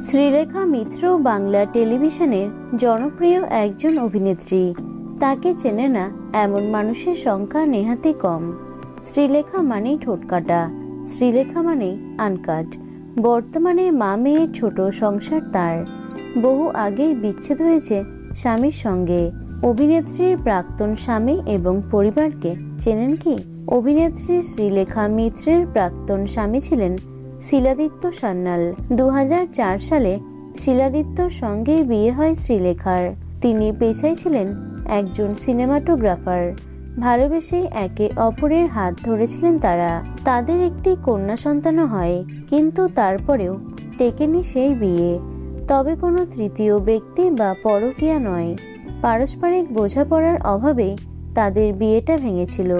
শ্রীলেখা মিত্র বাংলা টেলিভিশনের জনপ্রিয় একজন অভিনেত্রী। তাকে চেনে না এমন মানুষের সংখ্যা নেহাতি কম। শ্রীলেখা মানেই ঠোঁটকাটা, শ্রীলেখা মানেই আনকাট। বর্তমানে মা মেয়ের ছোট সংসার তার। বহু আগেই বিচ্ছেদ হয়েছে স্বামীর সঙ্গে। অভিনেত্রীর প্রাক্তন স্বামী এবং পরিবারকে চেনেন কি? অভিনেত্রী শ্রীলেখা মিত্রের প্রাক্তন স্বামী ছিলেন শিলাদিত্য সান্যাল। 2004 সালে শিলাদিত্যর সঙ্গেই বিয়ে হয় শ্রীলেখার। তিনি পেশায় ছিলেন একজন সিনেমাটোগ্রাফার। ভালোবেসেই একে অপরের হাত ধরেছিলেন তারা। তাদের একটি কন্যা সন্তানও হয়, কিন্তু তারপরেও টেকেনি সেই বিয়ে। তবে কোনো তৃতীয় ব্যক্তি বা পরকীয়া নয়, পারস্পরিক বোঝাপড়ার অভাবেই তাদের বিয়েটা ভেঙেছিল।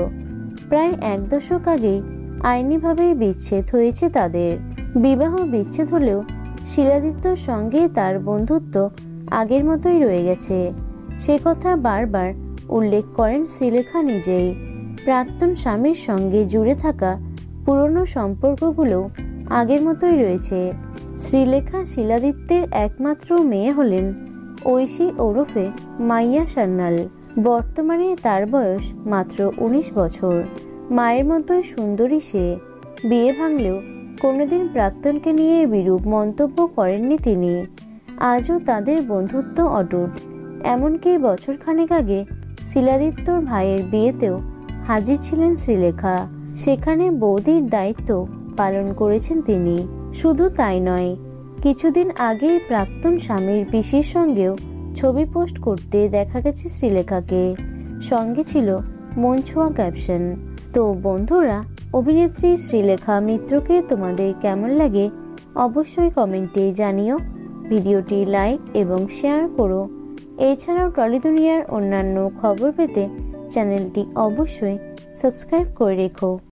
প্রায় 1 দশক আগেই আইনিভাবেই বিচ্ছেদ হয়েছে তাদের। বিবাহ বিচ্ছেদ হলেও শিলাদিত্যর সঙ্গে তার বন্ধুত্ব আগের মতোই রয়ে গেছে। সে কথা বারবার উল্লেখ করেন শ্রীলেখা নিজেই। প্রাক্তন স্বামীর সঙ্গে জুড়ে থাকা পুরনো সম্পর্কগুলো আগের মতোই রয়েছে। শ্রীলেখা শিলাদিত্যের একমাত্র মেয়ে হলেন ঐশী ওরফে মাইয়া সান্যাল। বর্তমানে তার বয়স মাত্র 19 বছর। মায়ের মতোই সুন্দরী সে। বিয়ে ভাঙলেও কোনোদিন প্রাক্তনকে নিয়ে বিরূপ মন্তব্য করেননি তিনি। আজও তাদের বন্ধুত্ব অটুট। এমনকি বছরখানেক আগে শিলাদিত্যর ভাইয়ের বিয়েতেও হাজির ছিলেন শ্রীলেখা। সেখানে বৌদির দায়িত্ব পালন করেছেন তিনি। শুধু তাই নয়, কিছুদিন আগেই প্রাক্তন স্বামীর পিসির সঙ্গেও ছবি পোস্ট করতে দেখা গেছে শ্রীলেখাকে। সঙ্গে ছিল মন ছোঁয়া ক্যাপশন। তো বন্ধুরা, অভিনেত্রী শ্রীলেখা মিত্রকে তোমাদের কেমন লাগে অবশ্যই কমেন্টে জানিও। ভিডিওটি লাইক এবং শেয়ার করো। এছাড়াও টলি দুনিয়ার অন্যান্য খবর পেতে চ্যানেলটি অবশ্যই সাবস্ক্রাইব করে রেখো।